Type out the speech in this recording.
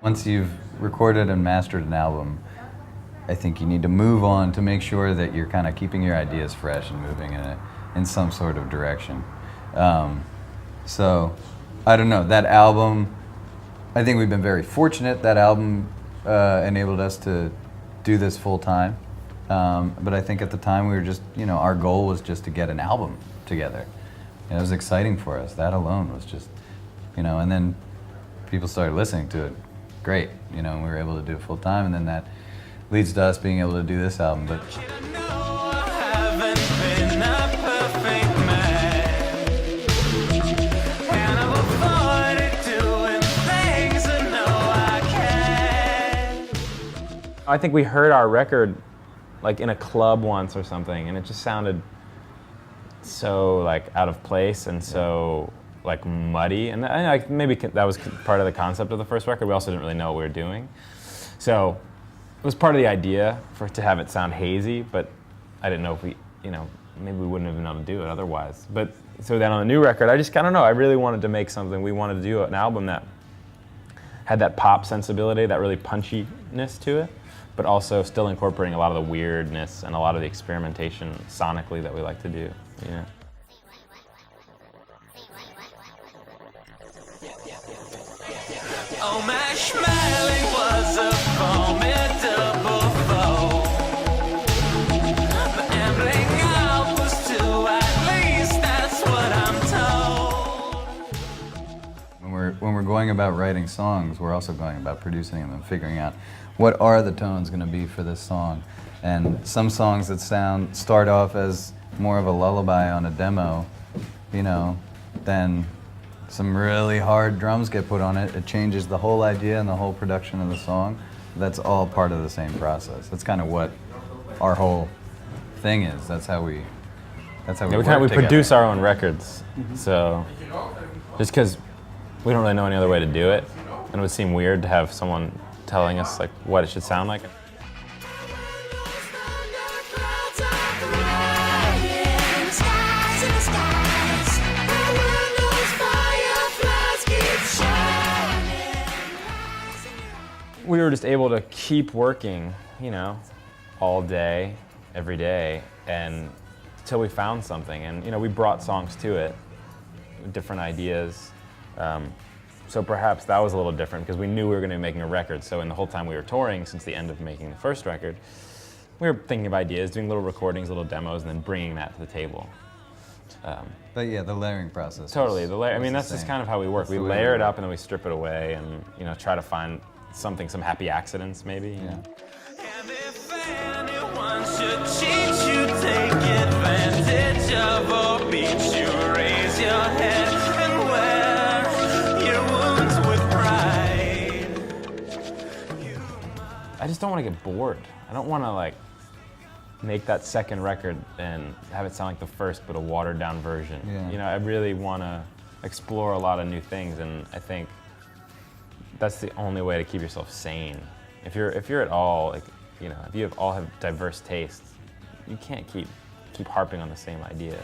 Once you've recorded and mastered an album, I think you need to move on to make sure that you're kind of keeping your ideas fresh and moving in some sort of direction. So, I don't know, that album, I think we've been very fortunate. That album enabled us to do this full time. But I think at the time we were just, our goal was just to get an album together. And it was exciting for us. That alone was just, and then people started listening to it. Great, and we were able to do it full time, and then that leads to us being able to do this album. But I think we heard our record like in a club once or something, and it just sounded so like out of place and so like muddy, and maybe that was part of the concept of the first record. We also didn't really know what we were doing, so it was part of the idea to have it sound hazy. But I didn't know if we, maybe we wouldn't have been able to do it otherwise. But so then on the new record, I don't know. I really wanted to make something. We wanted to do an album that had that pop sensibility, that really punchiness to it, but also still incorporating a lot of the weirdness and a lot of the experimentation sonically that we like to do. Oh, my smiling was a formidable foe. The ambling out was too, at least that's what I'm told. when we're going about writing songs, we're also going about producing them and figuring out what are the tones going to be for this song. And some songs that start off as more of a lullaby on a demo, then some really hard drums get put on it. It changes the whole idea and the whole production of the song. That's all part of the same process. That's kind of what our whole thing is. That's how we work together. We produce our own records. So just because we don't really know any other way to do it, and it would seem weird to have someone telling us like what it should sound like. We were just able to keep working, all day, every day, and until we found something. And we brought songs to it, different ideas. So perhaps that was a little different because we knew we were going to be making a record. So in the whole time we were touring, since the end of making the first record, we were thinking of ideas, doing little recordings, little demos, and then bringing that to the table. But yeah, the layering process. Totally, that's just kind of how we work. We layer it up and then we strip it away, and try to find some happy accidents, maybe. Yeah. And if anyone should cheat you, take advantage of or beat you, raise your head and wear your wounds with pride. I just don't want to get bored. I don't want to make that second record and have it sound like the first but a watered down version. Yeah. I really want to explore a lot of new things, and I think that's the only way to keep yourself sane. If you're at all if you all have diverse tastes, you can't keep harping on the same idea.